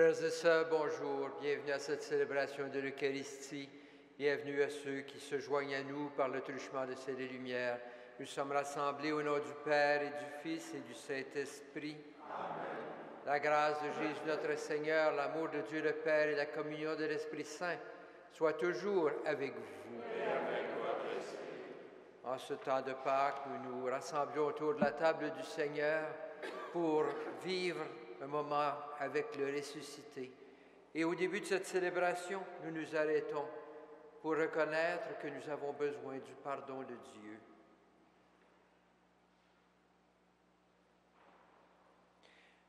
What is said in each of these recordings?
Frères et sœurs, bonjour, bienvenue à cette célébration de l'Eucharistie, bienvenue à ceux qui se joignent à nous par le truchement de ces lumières. Nous sommes rassemblés au nom du Père et du Fils et du Saint-Esprit. Amen. La grâce de Jésus notre Seigneur, l'amour de Dieu le Père et la communion de l'Esprit Saint soient toujours avec vous. Et avec votre esprit. En ce temps de Pâques, nous nous rassemblons autour de la table du Seigneur pour vivre un moment avec le ressuscité. Et au début de cette célébration, nous nous arrêtons pour reconnaître que nous avons besoin du pardon de Dieu.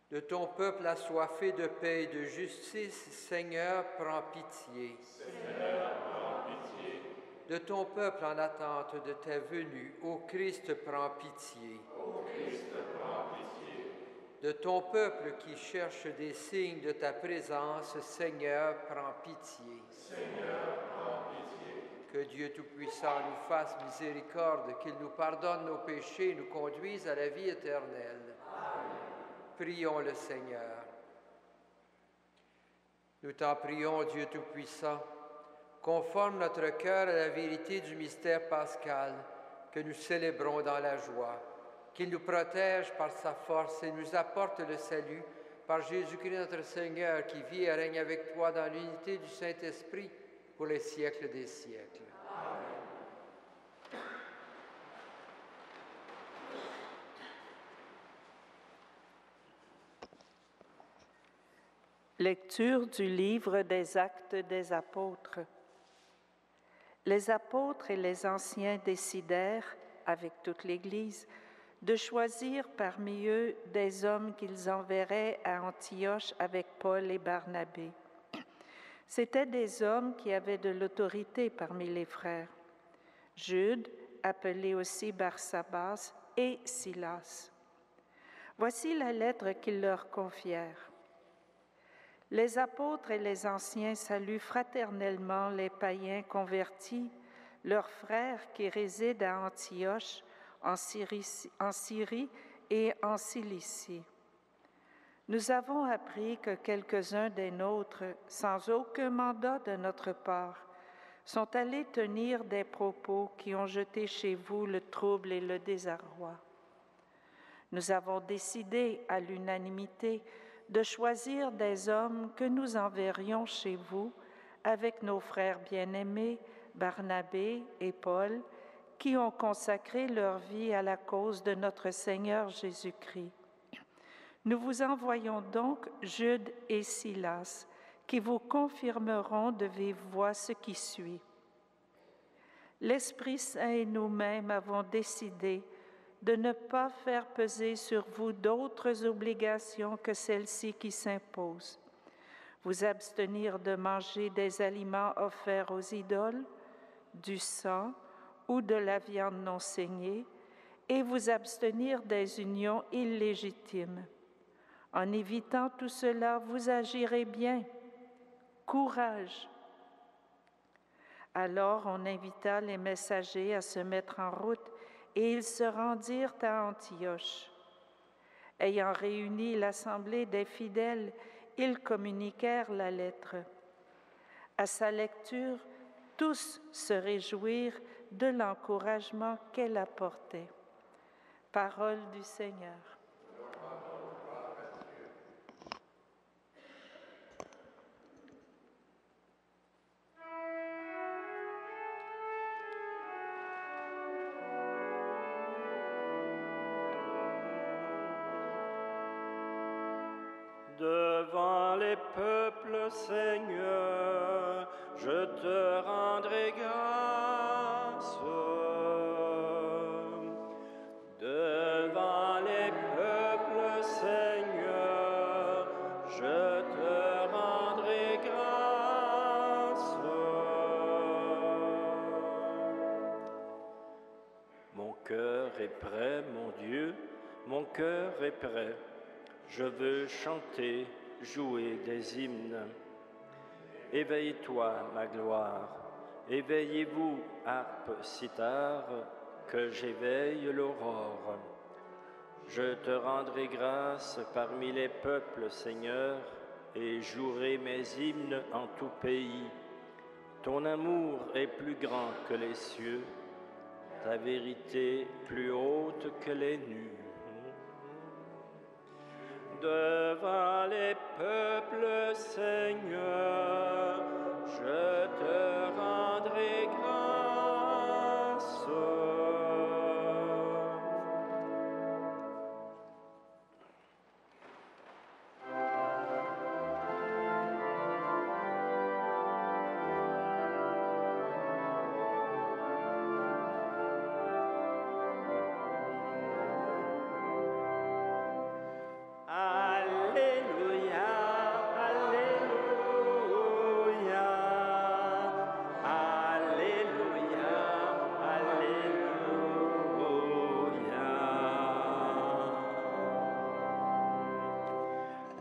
De ton peuple assoiffé de paix et de justice, Seigneur, prends pitié. Seigneur, prends pitié. De ton peuple en attente de ta venue, ô Christ, prends pitié. Ô Christ, prends pitié. De ton peuple qui cherche des signes de ta présence, Seigneur, prends pitié. Seigneur, prends pitié. Que Dieu Tout-Puissant nous fasse miséricorde, qu'il nous pardonne nos péchés et nous conduise à la vie éternelle. Amen. Prions le Seigneur. Nous t'en prions, Dieu Tout-Puissant, conforme notre cœur à la vérité du mystère pascal que nous célébrons dans la joie, qu'il nous protège par sa force et nous apporte le salut par Jésus-Christ notre Seigneur, qui vit et règne avec toi dans l'unité du Saint-Esprit pour les siècles des siècles. Amen. Lecture du livre des Actes des Apôtres. Les apôtres et les anciens décidèrent, avec toute l'Église, de choisir parmi eux des hommes qu'ils enverraient à Antioche avec Paul et Barnabé. C'étaient des hommes qui avaient de l'autorité parmi les frères. Jude, appelé aussi Barsabas, et Silas. Voici la lettre qu'ils leur confièrent. Les apôtres et les anciens saluent fraternellement les païens convertis, leurs frères qui résident à Antioche, en Syrie et en Cilicie. Nous avons appris que quelques-uns des nôtres, sans aucun mandat de notre part, sont allés tenir des propos qui ont jeté chez vous le trouble et le désarroi. Nous avons décidé à l'unanimité de choisir des hommes que nous enverrions chez vous avec nos frères bien-aimés, Barnabé et Paul, qui ont consacré leur vie à la cause de notre Seigneur Jésus-Christ. Nous vous envoyons donc Jude et Silas, qui vous confirmeront de vive voix ce qui suit. L'Esprit Saint et nous-mêmes avons décidé de ne pas faire peser sur vous d'autres obligations que celles-ci qui s'imposent. Vous abstenir de manger des aliments offerts aux idoles, du sang ou de la viande non saignée, et vous abstenir des unions illégitimes. En évitant tout cela, vous agirez bien. Courage! Alors on invita les messagers à se mettre en route, et ils se rendirent à Antioche. Ayant réuni l'assemblée des fidèles, ils communiquèrent la lettre. À sa lecture, tous se réjouirent de l'encouragement qu'elle apportait. Parole du Seigneur. Devant les peuples, Seigneur, je te rendrai grâce. Devant les peuples, Seigneur, je te rendrai grâce. Mon cœur est prêt, mon Dieu, mon cœur est prêt. Je veux chanter, jouer des hymnes. Éveille-toi, ma gloire, éveillez-vous, harpe, cithare, que j'éveille l'aurore. Je te rendrai grâce parmi les peuples, Seigneur, et jouerai mes hymnes en tout pays. Ton amour est plus grand que les cieux, ta vérité plus haute que les nues. Devant les peuples, Seigneur, je te rendrai grâce.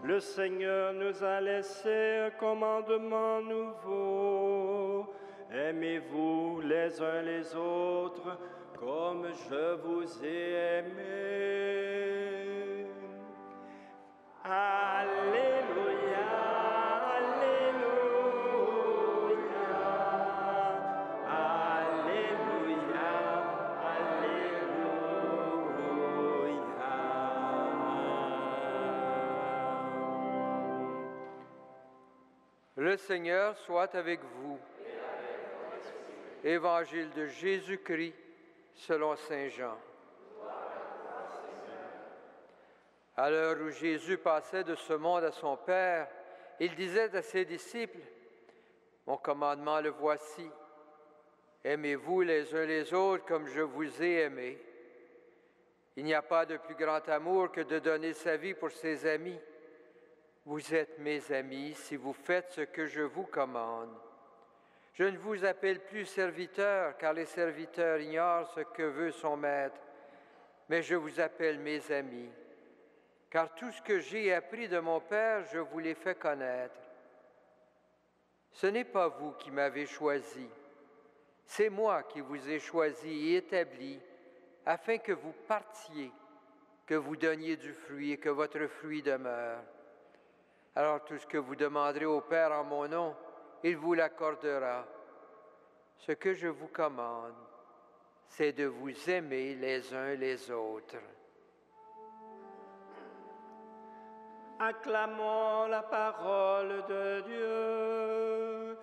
Le Seigneur nous a laissé un commandement nouveau. Aimez-vous les uns les autres comme je vous ai aimés. Alléluia, Alléluia, Alléluia, Alléluia. Le Seigneur soit avec vous. Évangile de Jésus-Christ selon saint Jean. À l'heure où Jésus passait de ce monde à son Père, il disait à ses disciples, « Mon commandement le voici, aimez-vous les uns les autres comme je vous ai aimés. Il n'y a pas de plus grand amour que de donner sa vie pour ses amis. Vous êtes mes amis si vous faites ce que je vous commande. Je ne vous appelle plus serviteur, car les serviteurs ignorent ce que veut son maître, mais je vous appelle mes amis. Car tout ce que j'ai appris de mon Père, je vous l'ai fait connaître. Ce n'est pas vous qui m'avez choisi, c'est moi qui vous ai choisi et établi, afin que vous partiez, que vous donniez du fruit et que votre fruit demeure. Alors tout ce que vous demanderez au Père en mon nom, il vous l'accordera. Ce que je vous commande, c'est de vous aimer les uns les autres. » Acclamons la parole de Dieu.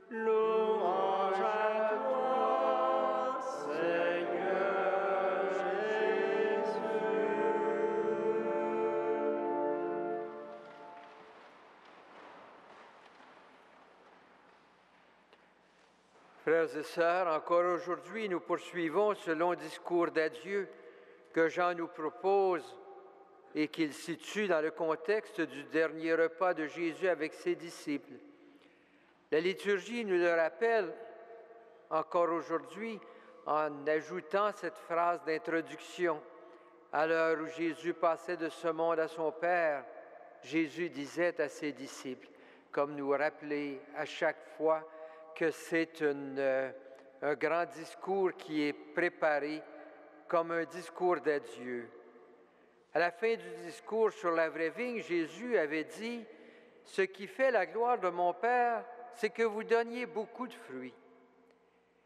Louange à toi, Seigneur Jésus. Frères et sœurs, encore aujourd'hui, nous poursuivons ce long discours d'adieu que Jean nous propose et qu'il situe dans le contexte du dernier repas de Jésus avec ses disciples. La liturgie nous le rappelle encore aujourd'hui en ajoutant cette phrase d'introduction. À l'heure où Jésus passait de ce monde à son Père, Jésus disait à ses disciples, comme nous rappeler à chaque fois que c'est un grand discours qui est préparé comme un discours d'adieu. À la fin du discours sur la vraie vigne, Jésus avait dit « Ce qui fait la gloire de mon Père, c'est que vous donniez beaucoup de fruits. »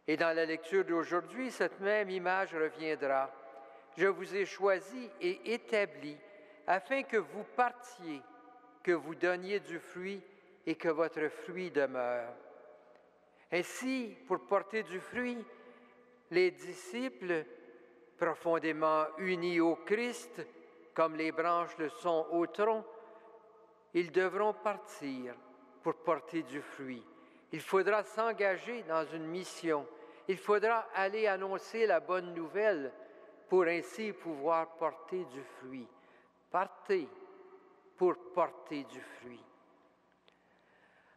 Et dans la lecture d'aujourd'hui, cette même image reviendra. « Je vous ai choisi et établi afin que vous partiez, que vous donniez du fruit et que votre fruit demeure. » Ainsi, pour porter du fruit, les disciples, profondément unis au Christ, comme les branches le sont au tronc, ils devront partir pour porter du fruit. Il faudra s'engager dans une mission. Il faudra aller annoncer la bonne nouvelle pour ainsi pouvoir porter du fruit. Partez pour porter du fruit.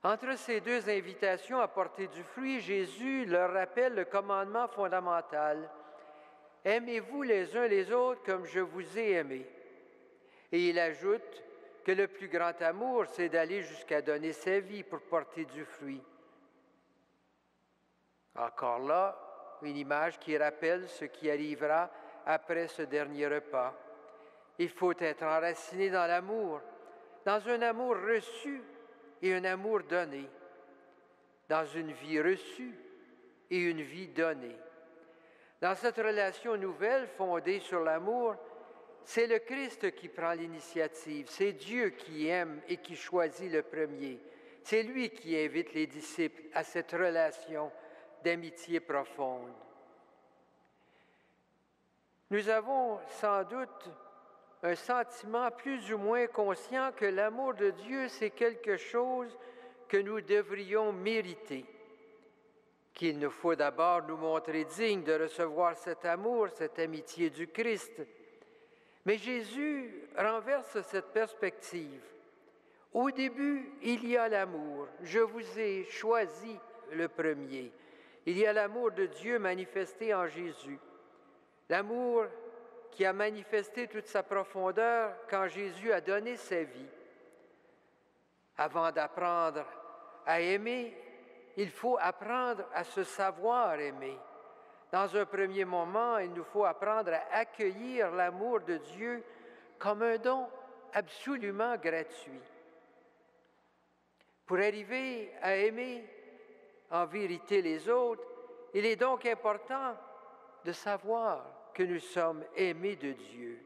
Entre ces deux invitations à porter du fruit, Jésus leur rappelle le commandement fondamental. « Aimez-vous les uns les autres comme je vous ai aimés. » Et il ajoute que le plus grand amour, c'est d'aller jusqu'à donner sa vie pour porter du fruit. Encore là, une image qui rappelle ce qui arrivera après ce dernier repas. Il faut être enraciné dans l'amour. dans un amour reçu et un amour donné, dans une vie reçue et une vie donnée. Dans cette relation nouvelle fondée sur l'amour, c'est le Christ qui prend l'initiative, c'est Dieu qui aime et qui choisit le premier. C'est lui qui invite les disciples à cette relation d'amitié profonde. Nous avons sans doute un sentiment plus ou moins conscient que l'amour de Dieu, c'est quelque chose que nous devrions mériter, qu'il nous faut d'abord nous montrer dignes de recevoir cet amour, cette amitié du Christ. Mais Jésus renverse cette perspective. Au début, il y a l'amour. Je vous ai choisi le premier. Il y a l'amour de Dieu manifesté en Jésus. L'amour qui a manifesté toute sa profondeur quand Jésus a donné sa vie. Avant d'apprendre à aimer, il faut apprendre à se savoir aimer. Dans un premier moment, il nous faut apprendre à accueillir l'amour de Dieu comme un don absolument gratuit. Pour arriver à aimer en vérité les autres, il est donc important de savoir que nous sommes aimés de Dieu.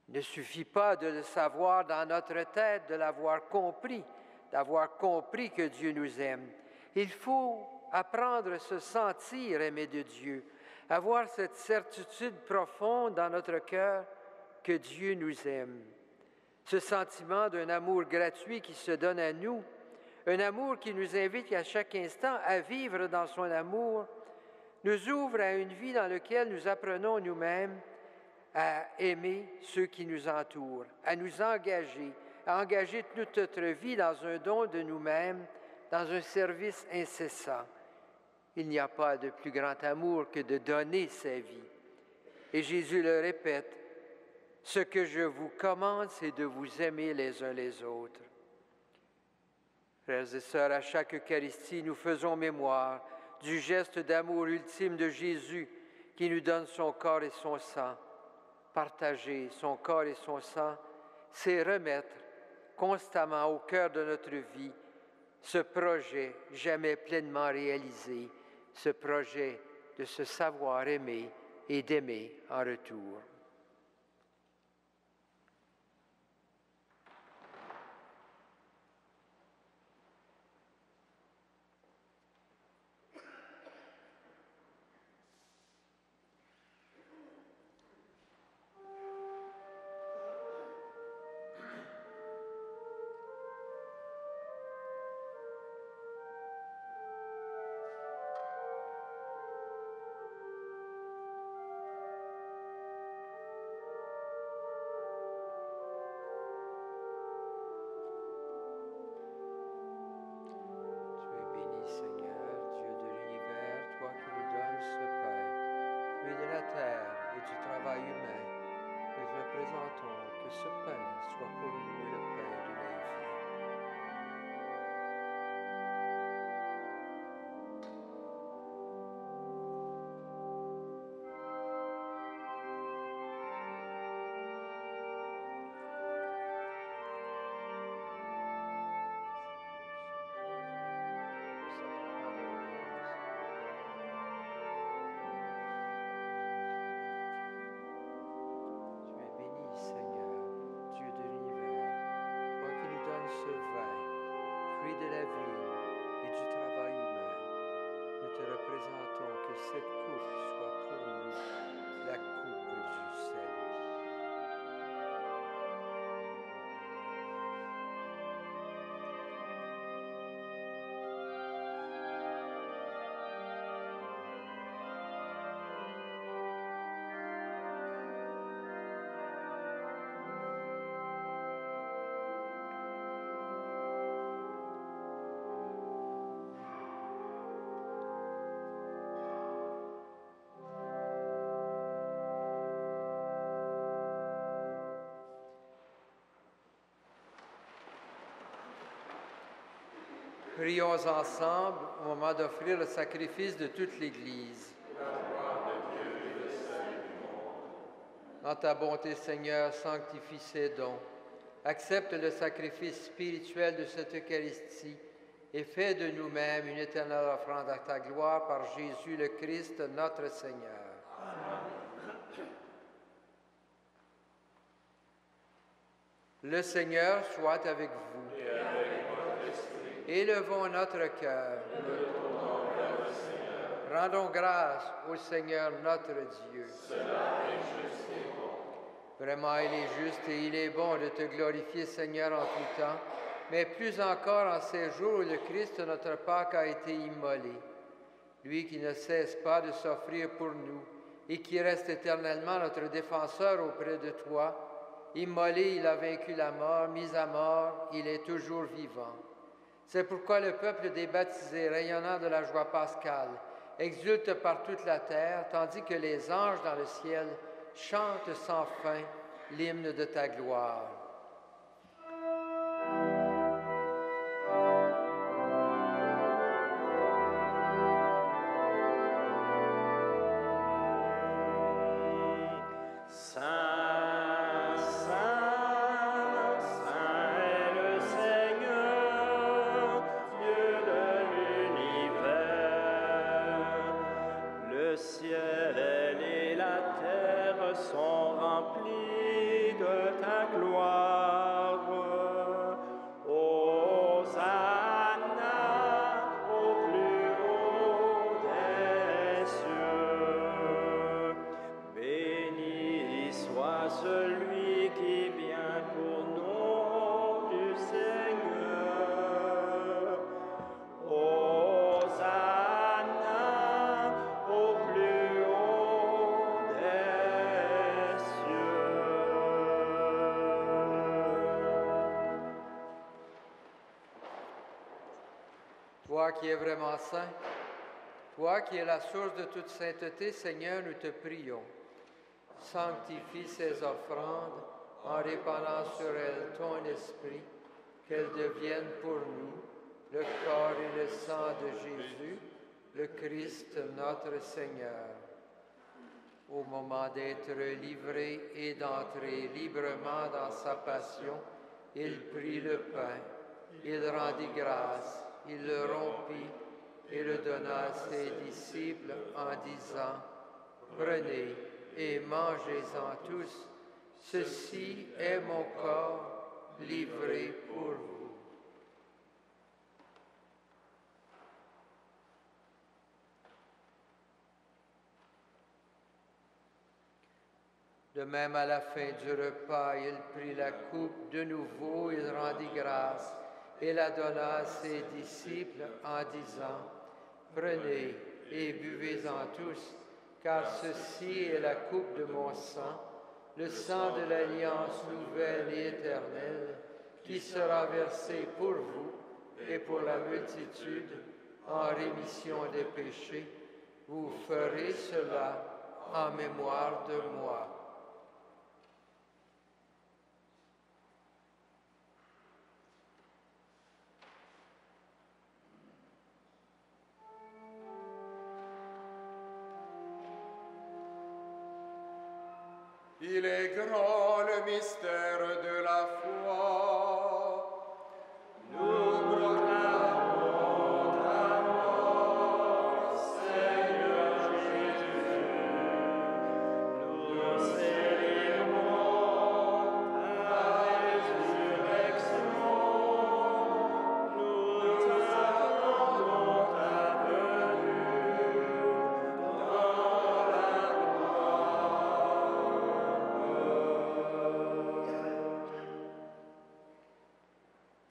Il ne suffit pas de le savoir dans notre tête, de l'avoir compris, d'avoir compris que Dieu nous aime. Il faut apprendre à se sentir aimé de Dieu, avoir cette certitude profonde dans notre cœur que Dieu nous aime. Ce sentiment d'un amour gratuit qui se donne à nous, un amour qui nous invite à chaque instant à vivre dans son amour, nous ouvre à une vie dans laquelle nous apprenons nous-mêmes à aimer ceux qui nous entourent, à nous engager, à engager toute notre vie dans un don de nous-mêmes, dans un service incessant. Il n'y a pas de plus grand amour que de donner sa vie. Et Jésus le répète, « Ce que je vous commande, c'est de vous aimer les uns les autres. » Frères et sœurs, à chaque Eucharistie, nous faisons mémoire du geste d'amour ultime de Jésus qui nous donne son corps et son sang. Partager son corps et son sang, c'est remettre constamment au cœur de notre vie ce projet jamais pleinement réalisé, ce projet de se savoir aimer et d'aimer en retour. Prions ensemble au moment d'offrir le sacrifice de toute l'Église. Dans ta bonté, Seigneur, sanctifie ces dons, accepte le sacrifice spirituel de cette Eucharistie et fais de nous-mêmes une éternelle offrande à ta gloire par Jésus le Christ, notre Seigneur. Le Seigneur soit avec vous. Et avec votre esprit. Élevons notre cœur. Nous tournons vers le Seigneur. Rendons grâce au Seigneur notre Dieu. Cela est juste et bon. Vraiment, il est juste et il est bon de te glorifier, Seigneur, en tout temps, mais plus encore en ces jours où le Christ, notre Pâque, a été immolé. Lui qui ne cesse pas de s'offrir pour nous et qui reste éternellement notre défenseur auprès de toi. Immolé, il a vaincu la mort, mis à mort, il est toujours vivant. C'est pourquoi le peuple des baptisés, rayonnant de la joie pascale, exulte par toute la terre, tandis que les anges dans le ciel chantent sans fin l'hymne de ta gloire. Toi qui es vraiment saint, toi qui es la source de toute sainteté, Seigneur, nous te prions. Sanctifie ces offrandes en répandant sur elles ton esprit, qu'elles deviennent pour nous le corps et le sang de Jésus, le Christ notre Seigneur. Au moment d'être livré et d'entrer librement dans sa passion, il prit le pain, il rendit grâce, il le rompit et le donna à ses disciples en disant, « Prenez et mangez-en tous, ceci est mon corps livré pour vous. » De même, à la fin du repas, il prit la coupe de nouveau, il rendit grâce et la donna à ses disciples en disant, « Prenez et buvez-en tous, car ceci est la coupe de mon sang, le sang de l'alliance nouvelle et éternelle, qui sera versé pour vous et pour la multitude en rémission des péchés. Vous ferez cela en mémoire de moi. » Il est grand le mystère de la foi. Nous proclamons ta mort, Seigneur Jésus. Nous célébrons ta résurrection. Nous attendons ta venue dans la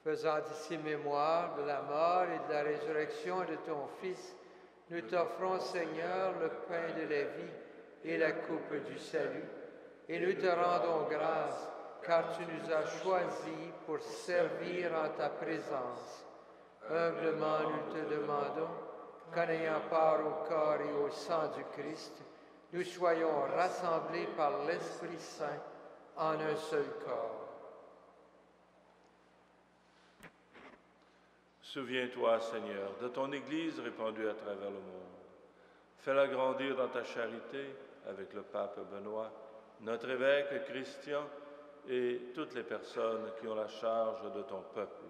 Faisant ici mémoire de la mort et de la résurrection de ton Fils, nous t'offrons, Seigneur, le pain de la vie et la coupe du salut, et nous te rendons grâce, car tu nous as choisis pour servir en ta présence. Humblement, nous te demandons qu'en ayant part au corps et au sang du Christ, nous soyons rassemblés par l'Esprit Saint en un seul corps. Souviens-toi, Seigneur, de ton Église répandue à travers le monde. Fais-la grandir dans ta charité avec le pape Benoît, notre évêque Christian et toutes les personnes qui ont la charge de ton peuple.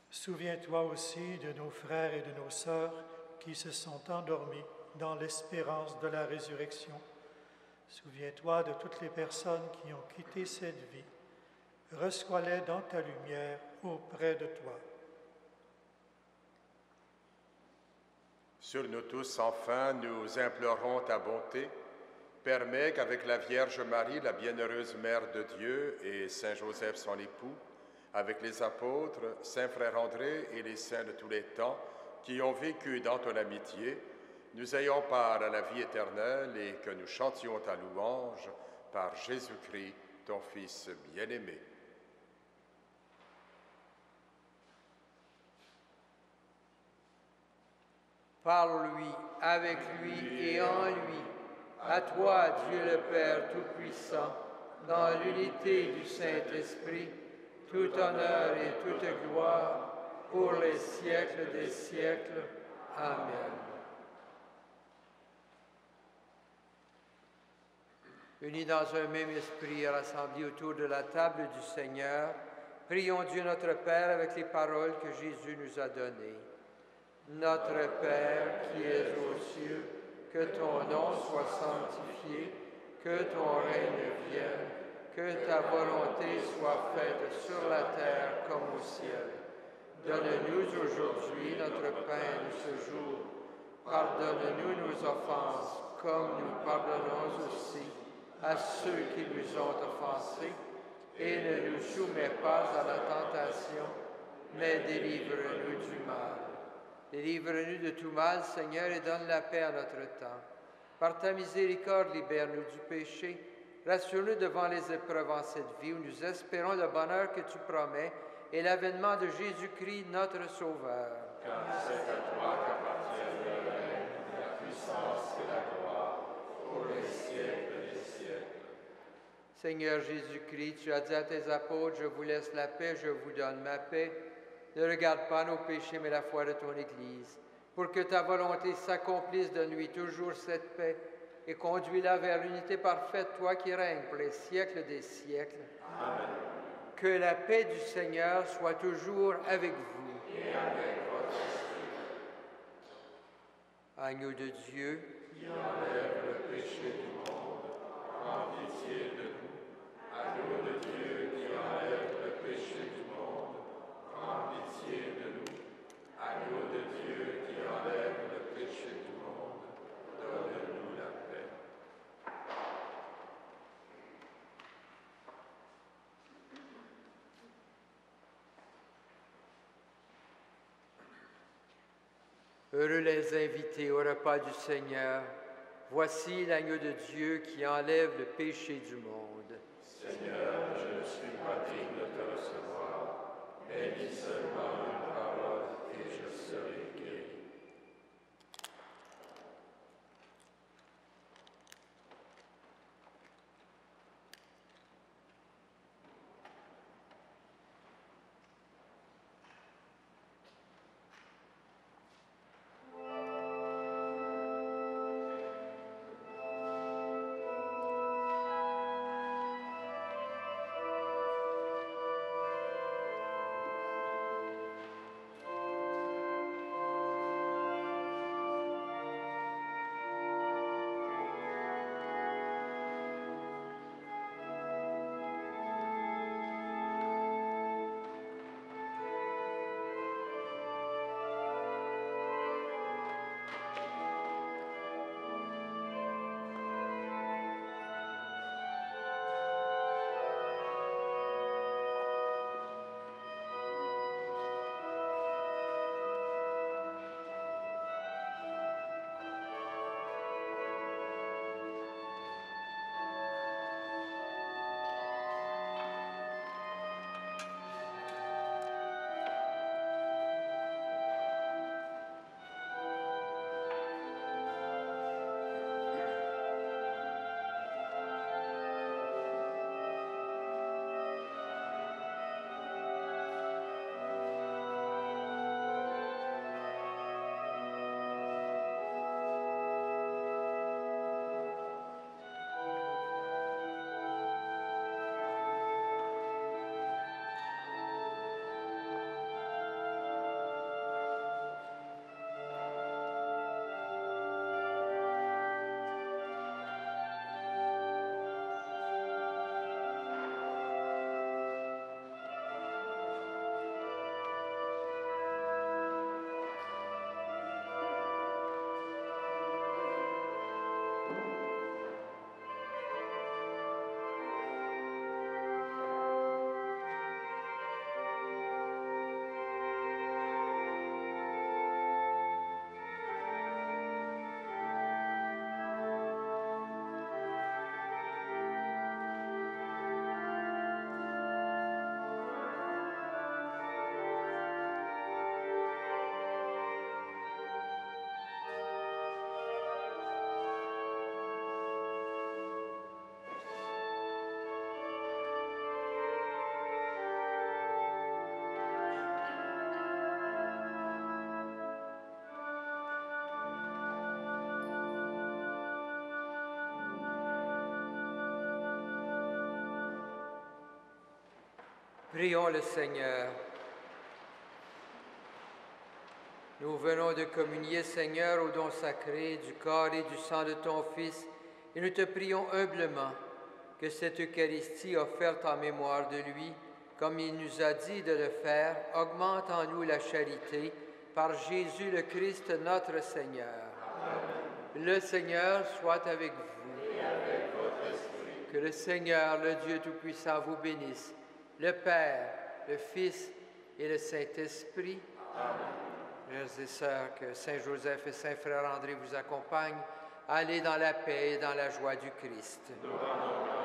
Souviens-toi aussi de nos frères et de nos sœurs qui se sont endormis dans l'espérance de la résurrection. Souviens-toi de toutes les personnes qui ont quitté cette vie. Reçois-les dans ta lumière auprès de toi. Sur nous tous, enfin, nous implorons ta bonté. Permets qu'avec la Vierge Marie, la bienheureuse Mère de Dieu, et Saint Joseph, son époux, avec les apôtres, Saint Frère André et les saints de tous les temps qui ont vécu dans ton amitié, nous ayons part à la vie éternelle et que nous chantions ta louange par Jésus-Christ, ton Fils bien-aimé. Parle-lui, avec lui et en lui. À toi, Dieu le Père Tout-Puissant, dans l'unité du Saint-Esprit, tout honneur et toute gloire pour les siècles des siècles. Amen. Unis dans un même esprit et rassemblés autour de la table du Seigneur, prions Dieu notre Père avec les paroles que Jésus nous a données. Notre Père qui es aux cieux, que ton nom soit sanctifié, que ton règne vienne, que ta volonté soit faite sur la terre comme au ciel. Donne-nous aujourd'hui notre pain de ce jour. Pardonne-nous nos offenses, comme nous pardonnons aussi à ceux qui nous ont offensés, et ne nous soumets pas à la tentation, mais délivre-nous du mal. Délivre-nous de tout mal, Seigneur, et donne la paix à notre temps. Par ta miséricorde, libère-nous du péché. Rassure-nous devant les épreuves en cette vie où nous espérons le bonheur que tu promets et l'avènement de Jésus-Christ, notre Sauveur. Car c'est à toi qu'appartiennent le règne, la puissance et la gloire pour les siècles des siècles. Seigneur Jésus-Christ, tu as dit à tes apôtres, je vous laisse la paix, je vous donne ma paix. Ne regarde pas nos péchés, mais la foi de ton Église. Pour que ta volonté s'accomplisse, donne-lui toujours cette paix et conduis-la vers l'unité parfaite, toi qui règnes pour les siècles des siècles. Amen. Que la paix du Seigneur soit toujours avec vous. Et avec votre esprit. Agneau de Dieu, Qui enlève le péché du monde, prends pitié de nous. Agneau de Dieu qui enlève le péché du monde, prends pitié de nous. Agneau de Dieu qui enlève le péché du monde, donne-nous la paix. heureux les invités au repas du Seigneur. Voici l'agneau de Dieu qui enlève le péché du monde. Seigneur, je ne suis pas digne de te recevoir, mais dis seulement une parole et je serai guéri. Prions le Seigneur. Nous venons de communier, Seigneur, au don sacré du corps et du sang de ton Fils, et nous te prions humblement que cette Eucharistie offerte en mémoire de lui, comme il nous a dit de le faire, augmente en nous la charité par Jésus le Christ, notre Seigneur. Amen. Le Seigneur soit avec vous. Et avec votre esprit. Que le Seigneur, le Dieu Tout-Puissant, vous bénisse, le Père, le Fils et le Saint-Esprit. Amen. Frères et sœurs, que Saint Joseph et Saint Frère André vous accompagnent. Allez dans la paix et dans la joie du Christ. Nous rendons